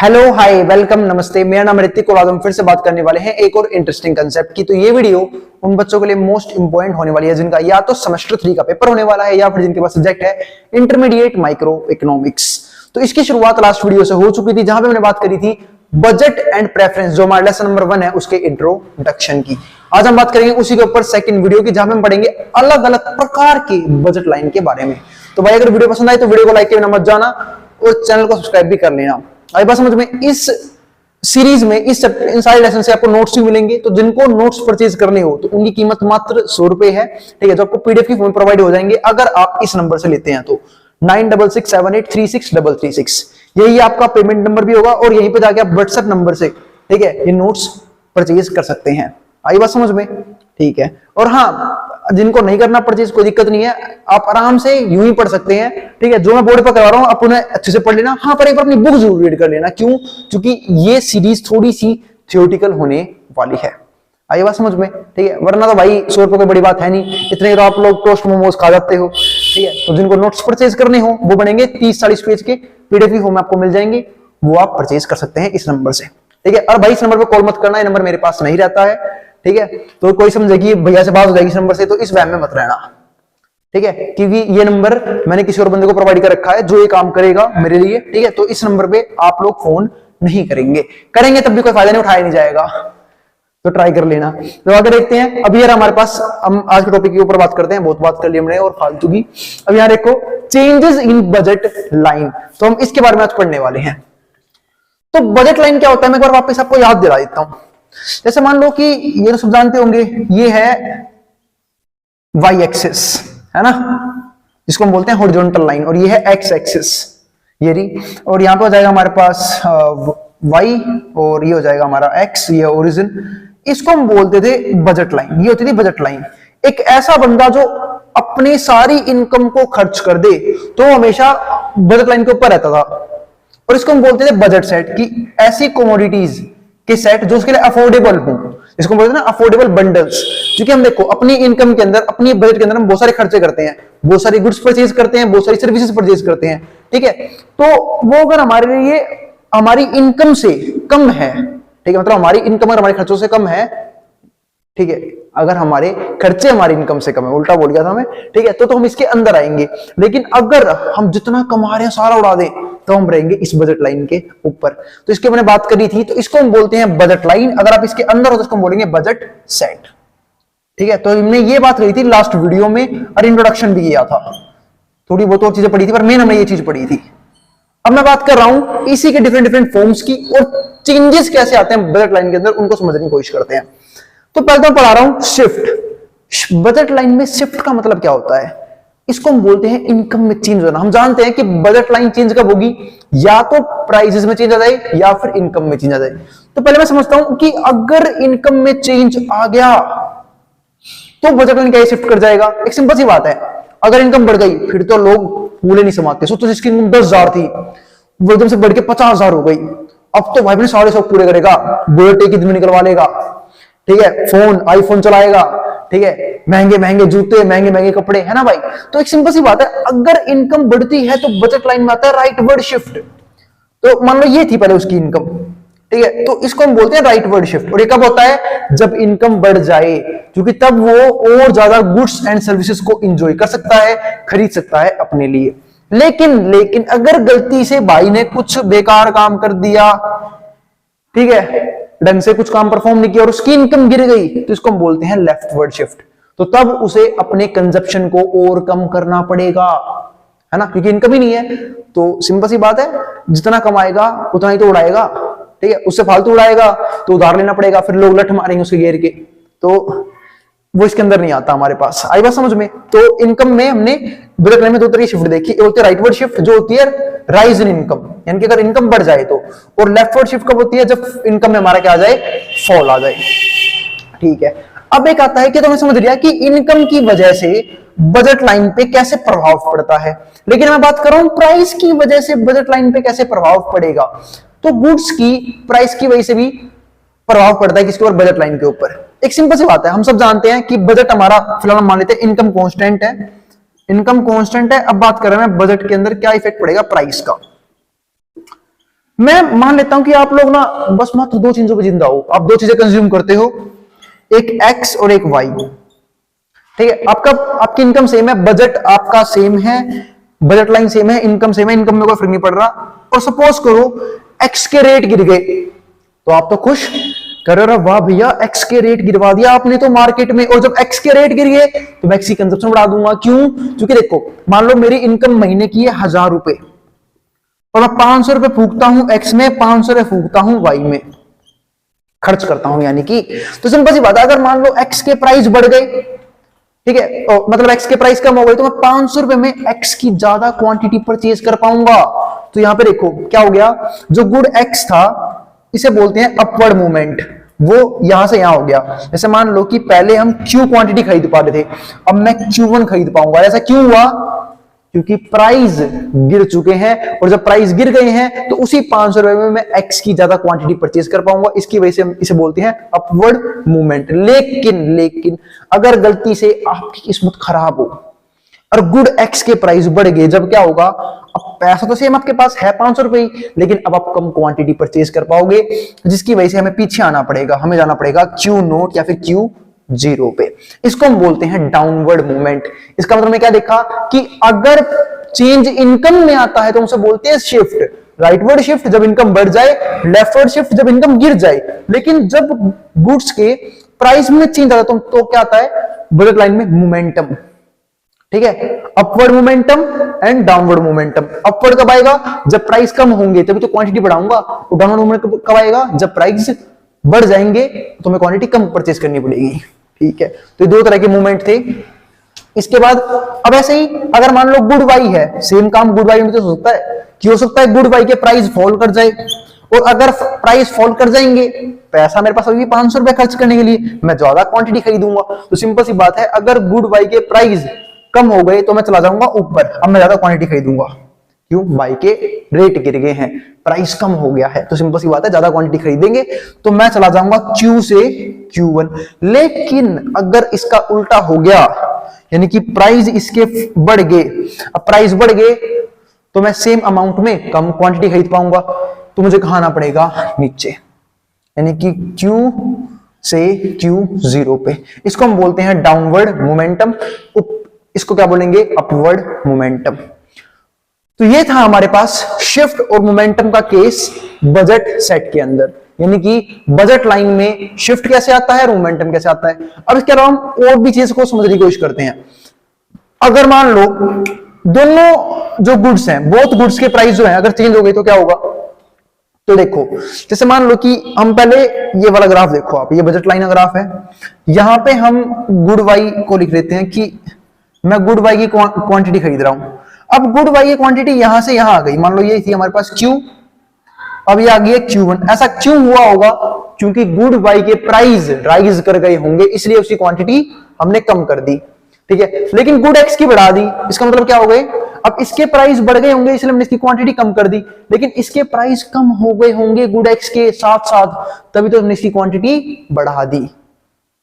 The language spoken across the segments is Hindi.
हेलो हाय वेलकम नमस्ते, मेरा नाम ऋतिक और आज हम फिर से बात करने वाले हैं एक और इंटरेस्टिंग कंसेप्ट की। तो ये वीडियो उन बच्चों के लिए मोस्ट इंपॉर्टेंट होने वाली है जिनका या तो सेमेस्टर 3 का पेपर होने वाला है या फिर जिनके पास सब्जेक्ट है इंटरमीडिएट माइक्रो इकोनॉमिक्स। तो इसकी शुरुआत लास्ट वीडियो से हो चुकी थी जहां पे मैंने बात करी थी बजट एंड प्रेफरेंस, जो हमारा लेसन नंबर 1 है उसके इंट्रोडक्शन की। आज हम बात करेंगे उसी के ऊपर सेकंड वीडियो की, जहां पे हम पढ़ेंगे अलग अलग प्रकार की बजट लाइन के बारे में। तो भाई अगर वीडियो पसंद आए तो वीडियो को लाइक के बिना मत जाना और चैनल को सब्सक्राइब भी कर लेना। आई बात समझ में? इस सीरीज में इन सारे लेसन से आपको नोट्स भी मिलेंगे। तो जिनको नोट्स परचेज करने हो तो उनकी कीमत मात्र 100 रुपए है, ठीक है, जो आपको पीडीएफ की फॉर्म में प्रोवाइड हो जाएंगे अगर आप इस नंबर से लेते हैं तो 9667836366। यही आपका पेमेंट नंबर भी होगा और यहीं पे जाके आप व्हाट्सएप नंबर से, ठीक है, ये नोट्स परचेज कर सकते हैं। आई बात समझ में? ठीक है। और हाँ, जिनको नहीं करना परचेज कोई दिक्कत नहीं है, आप आराम से यूं ही पढ़ सकते हैं, ठीक है। जो मैं बोर्ड पर करवा रहा हूं आप उन्हें अच्छे से पढ़ लेना। हाँ, पर एक बार अपनी बुक जरूर रीड कर लेना। क्यों? क्योंकि ये सीरीज थोड़ी सी थियोरेटिकल होने वाली है। आई बात समझ में? ठीक है, वरना तो भाई 100 रुपए कोई बड़ी बात है नहीं, इतने तो आप लोग टोस्ट मोमोज खा जाते हो, ठीक है। तो जिनको नोट्स परचेज करने हो वो बनेंगे 30-40 पेज के पीडीएफ फॉर्म में आपको मिल जाएंगे, वो आप परचेज कर सकते हैं इस नंबर से, ठीक है। और भाई इस नंबर पर कॉल मत करना, ये नंबर मेरे पास नहीं रहता है, ठीक है। तो कोई समझेगी भैया से बात हो जाएगी इस नंबर से, तो इस वहम में मत रहना, ठीक है, क्योंकि ये नंबर मैंने किसी और बंदे को प्रोवाइड कर रखा है जो ये काम करेगा मेरे लिए, ठीक है। तो इस नंबर पे आप लोग फोन नहीं करेंगे तब भी कोई फायदा नहीं, उठाया नहीं जाएगा, तो ट्राई कर लेना। तो आगे देखते हैं। अभी यार हमारे पास, हम आज के टॉपिक के ऊपर बात करते हैं, बहुत बात कर ली हमने और फालतू की। अब यहाँ देखो, चेंजेस इन बजट लाइन, तो हम इसके बारे में आज पढ़ने वाले हैं। तो बजट लाइन क्या होता है मैं एक बार वापस आपको याद दिला देता हूं। जैसे मान लो कि ये तो सब जानते होंगे, ये है वाई एक्सिस, है ना, जिसको हम बोलते हैं हॉरिजॉन्टल लाइन, और ये है एक्स एक्सिस, ये रही। और यहां पे हो जाएगा हमारे पास वाई और ये हो जाएगा हमारा एक्स, ये ओरिजिन। इसको हम बोलते थे बजट लाइन। ये होती थी बजट लाइन। एक ऐसा बंदा जो अपनी सारी इनकम को खर्च कर दे तो हमेशा बजट लाइन के ऊपर रहता था, और इसको हम बोलते थे बजट सेट, की ऐसी कमोडिटीज के सेट जो उसके लिए अफोर्डेबल हो, इसको बोलते हैं ना अफोर्डेबल बंडल्स। क्योंकि हम देखो अपनी इनकम के अंदर, अपनी बजट के अंदर हम बहुत सारे खर्चे करते हैं, बहुत सारी गुड्स परचेज करते हैं, बहुत सारी सर्विसेज परचेज करते हैं, ठीक है। तो वो अगर हमारे लिए हमारी इनकम से कम है, ठीक है, मतलब हमारी इनकम अगर हमारे खर्चों से कम है, ठीक है, अगर हमारे खर्चे हमारी इनकम से कम है, उल्टा बोल गया था मैं, ठीक है, तो हम इसके अंदर आएंगे। लेकिन अगर हम जितना कमा रहे हैं सारा उड़ा दें तो हम रहेंगे इस बजट लाइन के ऊपर। तो इसके मैंने बात करी थी, तो इसको हम बोलते हैं बजट लाइन। अगर आप इसके अंदर हो तो इसको हम बोलेंगे बजट सेट, ठीक है। तो हमने ये बात कही थी लास्ट वीडियो में और इंट्रोडक्शन भी किया था, थोड़ी बहुत और चीजें पढ़ी थी, पर मेन हमने ये चीज पढ़ी थी। अब मैं बात कर रहा हूं इसी के डिफरेंट फॉर्म्स की, और चेंजेस कैसे आते हैं बजट लाइन के अंदर उनको समझने की कोशिश करते हैं। तो पहले तो पढ़ा रहा हूं शिफ्ट। बजट लाइन में शिफ्ट का मतलब क्या होता है? इसको हम बोलते हैं इनकम में चेंज होना। हम जानते हैं कि बजट लाइन चेंज कब होगी, या तो प्राइसेस में चेंज आ जाए या फिर इनकम में चेंज आ जाए। तो पहले मैं समझता हूं कि अगर इनकम में चेंज आ गया तो बजट लाइन क्या शिफ्ट कर जाएगा। एक सिंपल सी बात है, अगर इनकम बढ़ गई फिर तो लोग फूले नहीं समाते। सोचो जिसकी इनकम 10,000 थी वो एकदम से बढ़ के 50,000 हो गई। अब तो भाई अपने सारे शौक पूरे करेगा, बुलेट एक दिन में निकलवा लेगा, ठीक है, फोन आईफोन चलाएगा, ठीक है, महंगे महंगे जूते, महंगे महंगे कपड़े, है ना भाई। तो एक सिंपल सी बात है, अगर इनकम बढ़ती है तो बजट लाइन में आता है राइट वर्ड शिफ्ट। तो मान लो ये थी पहले उसकी इनकम, ठीक है, तो इसको हम बोलते हैं राइट वर्ड शिफ्ट। और ये कब होता है? जब इनकम बढ़ जाए, क्योंकि तब वो और ज्यादा गुड्स एंड सर्विसेज को एंजॉय कर सकता है, खरीद सकता है अपने लिए। लेकिन अगर गलती से भाई ने कुछ बेकार काम कर दिया, ठीक है, ढंग से कुछ काम परफॉर्म नहीं किया और उसकी इनकम गिर गई, तो इसको हम बोलते हैं लेफ्ट वर्ड शिफ्ट। तो तब उसे अपने कंजप्शन को और कम करना पड़ेगा, है ना, क्योंकि इनकम ही नहीं है। तो सिंपल सी बात है, जितना कमाएगा उतना ही तो उड़ाएगा, ठीक है, उससे फालतू उड़ाएगा तो उधार लेना पड़ेगा, फिर लोग लठ मारेंगे उसके घेर के, तो वो इसके अंदर नहीं आता हमारे पास। आई बात समझ में? तो इनकम में हमने बजट लाइन में दो तरह की शिफ्ट देखी, एक होती है राइट वर्ड शिफ्ट जो होती है राइज इन इनकम, यानी कि अगर इनकम बढ़ जाए तो, और लेफ्ट वर्ड शिफ्ट कब होती है? जब इनकम में हमारा क्या आ जाए? फॉल आ जाए, ठीक है। अब एक आता है कि तो हमें समझ लिया कि इनकम की वजह से बजट लाइन पे कैसे प्रभाव पड़ता है, लेकिन मैं बात कर रहा हूं प्राइस की वजह से बजट लाइन पे कैसे प्रभाव पड़ेगा। तो गुड्स की प्राइस की वजह से भी प्रभाव पड़ता है किसके ऊपर? बजट लाइन के ऊपर। एक सिंपल सी बात है, हम सब जानते हैं कि बजट हमारा, फिलहाल हम मान लेते हैं इनकम कांस्टेंट है, इनकम कांस्टेंट है। अब बात कर रहे हैं बजट के अंदर क्या इफेक्ट पड़ेगा? प्राइस का। मैं मान लेता हूं कि आप लोग ना बस मात्र दो चीजों पे जिंदा हो, आप दो चीजें कंज्यूम करते हो, एक एक्स और एक वाई। ठीक है, आपकी इनकम सेम है, बजट आपका सेम है, बजट लाइन सेम है, इनकम सेम है, इनकम में कोई फर्क नहीं पड़ रहा। और सपोज करो एक्स के रेट गिर गए, तो आप तो खुश कर रहे हो, वाह भैया एक्स के रेट गिरवा दिया आपने तो मार्केट में। और जब एक्स के रेट गिर गए तो मैं एक्स की कंजप्शन बढ़ा दूंगा। क्यों? क्योंकि देखो मान लो मेरी इनकम महीने की है 1000 रुपए और मैं 500 रुपए फूकता हूं एक्स में, 500 रुपए फूकता हूं वाई में, खर्च करता हूं यानी कि। तो सिंपल सी बात है, अगर मान लो एक्स के प्राइस बढ़ गए, ठीक है, मतलब एक्स के प्राइस कम हो गए, तो मैं 500 रुपए में एक्स की ज्यादा क्वांटिटी परचेज कर पाऊंगा। तो यहां पे देखो क्या हो गया, जो गुड एक्स था इसे बोलते हैं अपवर्ड मूवमेंट, वो यहां से यहां हो गया। जैसे मान लो कि पहले हम क्यू क्वांटिटी खरीद पा रहे थे, अब मैं Q1 खरीद पाऊंगा। ऐसा क्यों हुआ? क्योंकि प्राइस गिर चुके हैं, और जब प्राइस गिर गए हैं तो उसी 500 रुपए में मैं एक्स की ज्यादा क्वांटिटी परचेज कर पाऊंगा। इसकी वजह से हम इसे बोलते हैं अपवर्ड मूवमेंट। लेकिन अगर गलती से आपकी किस्मत खराब हो और गुड एक्स के प्राइस बढ़ गए, जब क्या होगा, अब पैसा तो सेम आपके पास है 500 रुपए, लेकिन अब आप कम क्वांटिटी परचेज कर पाओगे, जिसकी वजह से हमें पीछे आना पड़ेगा, हमें जाना पड़ेगा Q0 या फिर Q0 पे। इसको हम बोलते हैं डाउनवर्ड मूवमेंट। इसका मतलब मैं क्या देखा कि अगर चेंज इनकम में आता है तो उसे बोलते हैं शिफ्ट, राइटवर्ड शिफ्ट जब इनकम बढ़ जाए, लेफ्टवर्ड शिफ्ट जब इनकम गिर जाए। लेकिन जब गुड्स के प्राइस में चेंज आता है तो क्या आता है, बजट लाइन में मोमेंटम। ठीक है, upward momentum and downward momentum. Upward कब आएगा? जब प्राइस कम होंगे तभी तो क्वांटिटी बढ़ाऊंगा। और डाउनवर्ड मोमेंटम कब आएगा? जब प्राइस बढ़ जाएंगे तो मैं क्वांटिटी कम परचेज करनी पड़ेगी। ठीक है, तो दो तरह के मूवमेंट थे। इसके बाद अब ऐसे ही अगर मान लो गुड वाई है, सेम काम गुड वाई में तो हो सकता है कि हो सकता है गुड वाई के प्राइस फॉल कर जाए, और अगर प्राइस फॉल कर जाएंगे, पैसा मेरे पास अभी 500 रुपए खर्च करने के लिए, मैं ज्यादा क्वांटिटी खरीदूंगा। तो सिंपल सी बात है, अगर गुड वाई के प्राइस कम हो गए तो मैं चला जाऊंगा ऊपर, अब मैं ज्यादा क्वांटिटी खरीदूंगा। क्यों? वाई के रेट गिर गए हैं, प्राइस कम हो गया है, तो सिंपल सी बात है ज्यादा क्वांटिटी खरीदेंगे तो मैं चला जाऊंगा Q से Q1। लेकिन अगर इसका उल्टा हो गया, यानी कि प्राइस इसके बढ़ गए, अब प्राइस बढ़ गए तो मैं सेम अमाउंट में कम क्वांटिटी खरीद पाऊंगा, तो मुझे कहां आना पड़ेगा? नीचे, यानी कि Q से Q0 पे। इसको हम बोलते हैं डाउनवर्ड मोमेंटम, इसको क्या बोलेंगे? Upward momentum. तो ये था हमारे पास शिफ्ट और मोमेंटम का केस बजट सेट के अंदर, यानी कि बजट लाइन में शिफ्ट कैसे आता है और मोमेंटम कैसे आता है। अब इसके अलावा हम और भी चीज को समझने की कोशिश करते हैं। अगर मान लो दोनों जो गुड्स हैं, बोथ गुड्स के प्राइस जो है अगर चेंज हो गई तो क्या होगा? तो देखो, जैसे मान लो कि हम पहले ये वाला ग्राफ देखो, आप ये बजट लाइन का ग्राफ है, यहां पे हम गुड वाई को लिख लेते हैं कि मैं गुड वाई की क्वांटिटी खरीद रहा हूं। अब गुड वाई की क्वांटिटी यहां से यहां आ गई, मान लो ये थी हमारे पास Q, अब ये आ गई है Q1। ऐसा क्यों हुआ होगा? क्योंकि गुड वाई के प्राइस राइज कर गए होंगे, इसलिए उसकी क्वांटिटी हमने कम कर दी। ठीक है, लेकिन गुड एक्स की बढ़ा दी, इसका मतलब क्या हो गए? अब इसके प्राइस बढ़ गए होंगे इसलिए हमने इसकी क्वांटिटी कम कर दी, लेकिन इसके प्राइस कम हो गए होंगे गुड एक्स के साथ साथ, तभी तो हमने इसकी क्वांटिटी बढ़ा दी।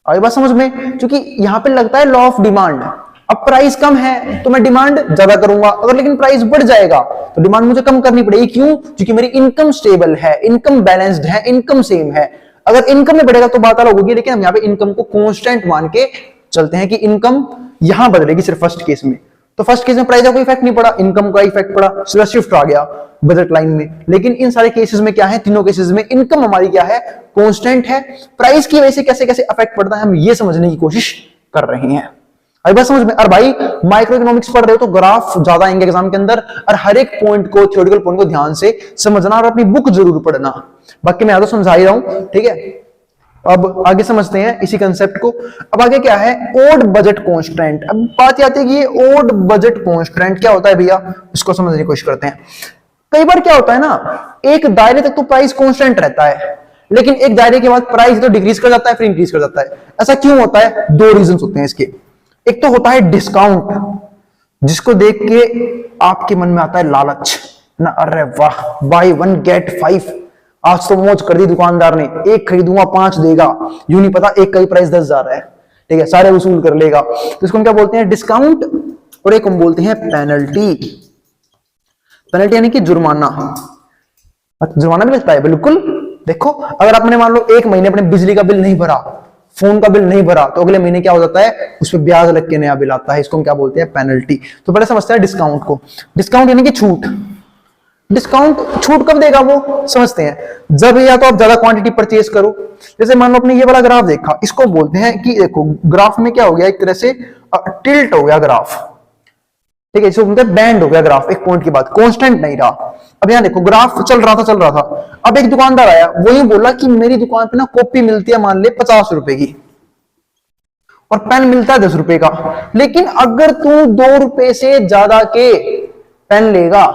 आई बात समझ में? क्योंकि यहां पे लगता है लॉ ऑफ डिमांड। अब प्राइस कम है तो मैं डिमांड ज्यादा करूंगा, अगर लेकिन प्राइस बढ़ जाएगा तो डिमांड मुझे कम करनी पड़ेगी। क्यों? क्योंकि मेरी इनकम स्टेबल है, इनकम बैलेंस्ड है, इनकम सेम है। अगर इनकम में बढ़ेगा तो बात अलग होगी, लेकिन हम यहाँ पे इनकम को कांस्टेंट मान के चलते हैं कि इनकम यहां बदलेगी सिर्फ फर्स्ट केस में। तो फर्स्ट केस में प्राइस का कोई इफेक्ट नहीं पड़ा, इनकम का इफेक्ट पड़ा, सिर्फ शिफ्ट आ गया बजट लाइन में। लेकिन इन सारे केसेस में क्या है, तीनों केसेस में इनकम हमारी क्या है? कांस्टेंट है। प्राइस की वजह से कैसे कैसे इफेक्ट पड़ता है हम ये समझने की कोशिश कर रहे हैं। अभी बात समझ में? और भाई माइक्रो इकोनॉमिक्स पढ़ रहे हो तो ग्राफ ज्यादा आएंगे एग्जाम के अंदर, और हर एक पॉइंट को, थ्योरेटिकल पॉइंट को ध्यान से समझना और अपनी बुक जरूर पढ़ना। बाकी मैं यहां तो समझा ही रहा हूं, ठीक है। अब आगे समझते हैं इसी कंसेप्ट को। अब आगे क्या है? Odd budget constant. अब बात आती है कि ये ओड बजट कॉन्स्टेंट क्या होता है भैया, इसको समझने की कोशिश करते हैं। कई बार क्या होता है ना, एक दायरे तक तो प्राइस कॉन्स्टेंट रहता है, लेकिन एक दायरे के बाद प्राइस तो डिक्रीज कर जाता है, फिर इंक्रीज कर जाता है। ऐसा क्यों होता है? दो रीजन होते हैं इसके। एक तो होता है डिस्काउंट, जिसको देख के आपके मन में आता है लालच ना, अरे वाह बाय 1 गेट 5, आज तो मौज कर दी दुकानदार ने, एक खरीदूंगा 5 देगा, यूं नहीं पता एक का ही प्राइस 10,000 है, ठीक है, सारे वसूल कर लेगा। तो इसको हम क्या बोलते हैं? डिस्काउंट। और एक हम बोलते हैं पेनल्टी। पेनल्टी यानी कि जुर्माना। जुर्माना भी लगता है, बिल्कुल। देखो अगर आपने मान लो 1 महीने अपने बिजली का बिल नहीं भरा, फोन का बिल नहीं भरा, तो अगले महीने क्या हो जाता है, उस पर ब्याज लग के नया बिल आता है। इसको हम क्या बोलते हैं, पेनल्टी। तो पहले समझते हैं डिस्काउंट को। डिस्काउंट यानी कि छूट। डिस्काउंट छूट कब देगा वो समझते हैं, जब या तो आप ज्यादा क्वांटिटी परचेज करो। जैसे मान लो आपने ये वाला ग्राफ देखा, इसको बोलते हैं कि देखो ग्राफ में क्या हो गया, एक तरह से टिल्ट हो गया ग्राफ, ठीक है, इसको बोलते हैं बैंड हो गया ग्राफ, एक पॉइंट के बाद कांस्टेंट नहीं रहा। अब यहाँ देखो ग्राफ चल रहा था, अब एक दुकानदार आया, वही बोला कि मेरी दुकान पे ना कॉपी मिलती है मान ले 50 रुपए की और पेन मिलता है 10 रुपए का, लेकिन अगर तू 2 रुपए से ज्यादा के पेन लेगा,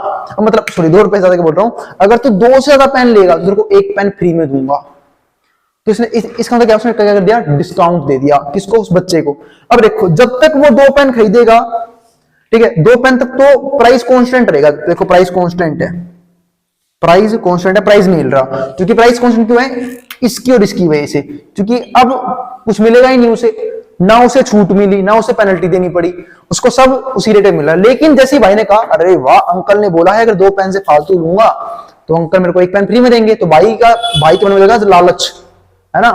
मतलब सॉरी 2 रुपए ज्यादा के बोल रहा हूं, अगर तू 2 से ज्यादा पेन लेगा तो तेरे को 1 पेन फ्री में दूंगा। तो इसने इसका मतलब क्या, उसने क्या कर दिया, डिस्काउंट दे दिया। किसको, उस बच्चे को। अब देखो जब तक वो 2 पेन खरीदेगा, ठीक है, 2 पेन तक तो प्राइस कांस्टेंट रहेगा। देखो प्राइस कांस्टेंट है, प्राइस कांस्टेंट है, प्राइस नहीं मिल रहा, क्योंकि प्राइस कांस्टेंट क्यों है, इसकी और इसकी वजह से, क्योंकि अब कुछ मिलेगा ही नहीं उसे, ना उसे छूट मिली, ना उसे पेनल्टी देनी पड़ी, उसको सब उसी रेट में मिला। लेकिन जैसे भाई ने कहा, अरे वाह अंकल ने बोला है अगर 2 पेन से फालतू लूंगा तो अंकल मेरे को 1 पेन फ्री में देंगे, तो भाई के मन में लगा लालच, है ना।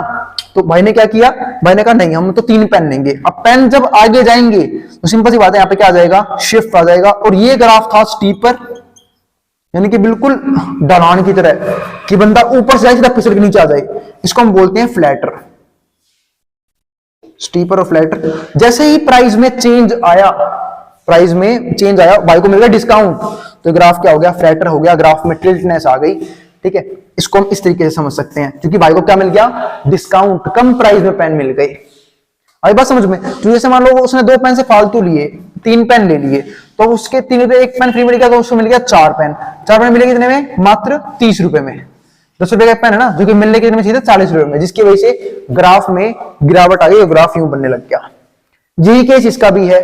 तो भाई ने क्या किया, भाई ने कहा नहीं हम तो 3 पेन लेंगे। अब पेन जब आगे जाएंगे तो सिंपल सी बात है, यहाँ पे क्या आ जाएगा, शिफ्ट आ जाएगा। और ये ग्राफ था स्टीपर, यानी कि बिल्कुल ढलान की तरह, कि बंदा ऊपर से जाए सीधा फिसल के नीचे आ जाए। इसको हम बोलते हैं फ्लैटर, स्टीपर और फ्लैटर। जैसे ही प्राइस में चेंज आया, भाई को मिल गया डिस्काउंट, तो ग्राफ क्या हो गया, फ्लैटर हो गया, ग्राफ में टिल्टनेस आ गई, ठीक है। इसको हम इस तरीके से समझ सकते हैं, क्योंकि भाई को क्या मिल गया, डिस्काउंट, कम प्राइस में पेन मिल गई। आई बात समझ में। तो जैसे मान लो उसने 2 पेन से फालतू लिए, 3 पेन ले लिए, तो उसके 3 रुपए 1 पेन फ्री मिल गया, तो उसको मिल गया 4 पेन। 4 पेन मिलेगी कितने में, मात्र 30 रुपए में। 10 रुपए का पेन है ना, जो कि मिलने के लिए 40 रुपए में, जिसकी वजह से ग्राफ में गिरावट आ गई और ग्राफ यूं बनने लग गया। यही केस इसका भी है।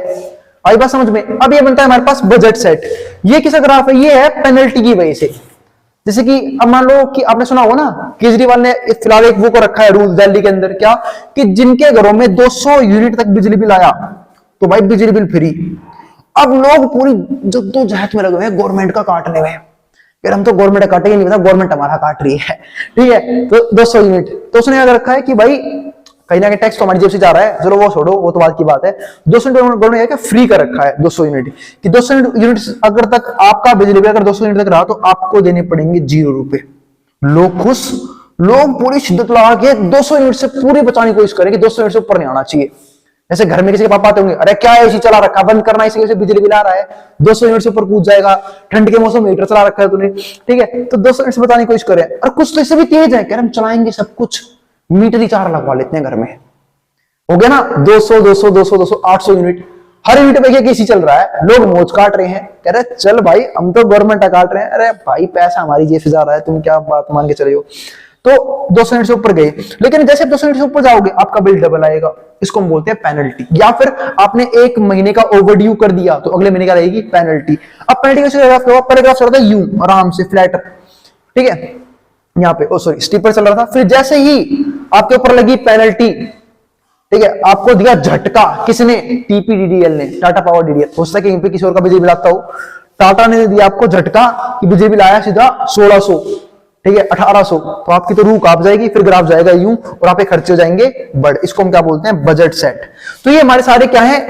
आई बात समझ में। अब ये बनता है हमारे पास बजट सेट। ये किसका ग्राफ है, ये है पेनल्टी की वजह से। जैसे कि अब मान लो कि आपने सुना होगा ना, केजरीवाल ने फिलहाल एक वो को रखा है रूल दिल्ली के अंदर, क्या कि जिनके घरों में 200 यूनिट तक बिजली बिल आया तो भाई बिजली बिल फ्री। अब लोग पूरी जद्दोजहद में लगे हुए हैं गवर्नमेंट का काटने में, यार हम तो गवर्नमेंट का काटेंगे नहीं, पता गवर्नमेंट हमारा काट रही है, ठीक है। तो 200 यूनिट, तो उसने क्या रखा है कि भाई कहीं ना कहीं टैक्स तो हमारी जेब से जा रहा है, चलो वो छोड़ो, वो तो बात की बात है। 200 यूनिट गवर्नमेंट क्या फ्री कर रखा है, 200 यूनिट कि 200 यूनिट अगर तक आपका बिजली बिल अगर 200 यूनिट तक रहा तो आपको देने पड़ेंगे 0 रुपए। लोग खुश, लोग पूरी शिद्दत लगा के 200 यूनिट से पूरी बचाने की कोशिश करें कि 200 यूनिट से ऊपर नहीं आना चाहिए। जैसे घर में किसी के पापा आते होंगे, अरे क्या एसी चला रखा, बंद करना, इसी वजह से बिजली बिल आ रहा है, 200 यूनिट से ऊपर कूद जाएगा, ठंड के मौसम में हीटर चला रखा है तूने, ठीक है। तो 200 यूनिट से बचाने की कोशिश करें। और कुछ तो इससे भी तेज है, कह रहे हम चलाएंगे सब कुछ, मीटर रिचार्ज लगवा लेते हैं घर में, हो गया ना 200 200 200 200 800 यूनिट, हर यूनिट पे एक एसी चल रहा है, लोग मौज काट रहे हैं, कह रहे चल भाई हम तो गवर्नमेंट काट रहे हैं, अरे भाई पैसा हमारी जेब से जा रहा है, तुम क्या बात मान के चले हो। तो 200 यूनिट से ऊपर गए, लेकिन जैसे 200 यूनिट से ऊपर जाओगे आपका बिल डबल आएगा, इसको हम बोलते हैं पेनल्टी। या फिर आपने 1 महीने का ओवरड्यू कर दिया तो अगले महीने का रहेगी पेनल्टी। अब पेनल्टी कैसे ग्राफ होगा, पहले ग्राफ चल रहा था यूं आराम से फ्लैट, ठीक है, यहाँ पे सॉरी स्टीपर चल रहा था, फिर जैसे ही आपके ऊपर लगी पेनल्टी, ठीक है, आपको दिया झटका, किसने, TPDDL ने, टाटा पावर डीडीएल। हो सकता है कहीं पे किसी और का बिजली बिल आता हो, टाटा ने दिया आपको झटका कि बिजली बिल आया सीधा 1600, ठीक है 1800, तो आपकी तो रूह कांप जाएगी, फिर ग्राफ जाएगा यूं और आप पे खर्चे हो जाएंगे बढ़। इसको हम क्या बोलते हैं, बजट सेट। तो ये हमारे सारे क्या है,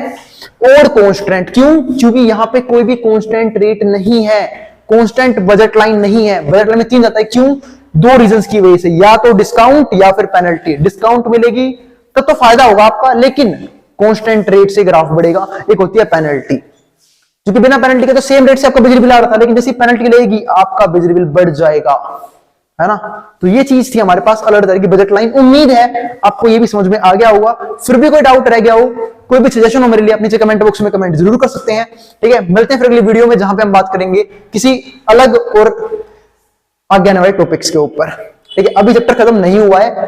और कांस्टेंट। क्यों, क्योंकि यहाँ पे कोई भी कांस्टेंट रेट नहीं है, कांस्टेंट बजट लाइन नहीं है। बजट लाइन में 3 आता है, क्यों, 2 रीजंस की वजह से, या तो डिस्काउंट या फिर पेनल्टी। डिस्काउंट मिलेगी तब तो फायदा होगा आपका, लेकिन कांस्टेंट रेट से ग्राफ बढ़ेगा। एक होती है पेनल्टी, क्योंकि बिना पेनल्टी के तो सेम रेट से आपका बिजली बिल आ रहा था, लेकिन जैसे पेनल्टी लगेगी आपका बिजली बिल बढ़ जाएगा, है ना। तो ये चीज थी हमारे पास अलग तरह की बजट लाइन। उम्मीद है आपको ये भी समझ में आ गया होगा। फिर भी कोई डाउट रह गया हो, कोई भी सजेशन हो मेरे लिए, आप नीचे कमेंट बॉक्स में कमेंट जरूर कर सकते हैं, ठीक है। मिलते हैं फिर अगली वीडियो में, जहां पे हम बात करेंगे किसी अलग और आगे आने वाले टॉपिक्स के ऊपर, ठीक है। अभी जब तक खत्म नहीं हुआ है,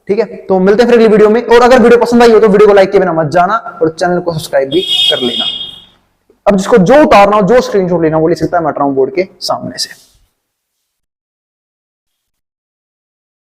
ठीक है। तो मिलते हैं फिर अगली वीडियो में। और अगर वीडियो पसंद आई हो तो वीडियो को लाइक किए बिना मत जाना और चैनल को सब्सक्राइब भी कर लेना। अब जिसको जो उतारना हो, जो स्क्रीनशॉट लेना, वो ले सकता है, मैं हट रहा हूं बोर्ड के सामने से।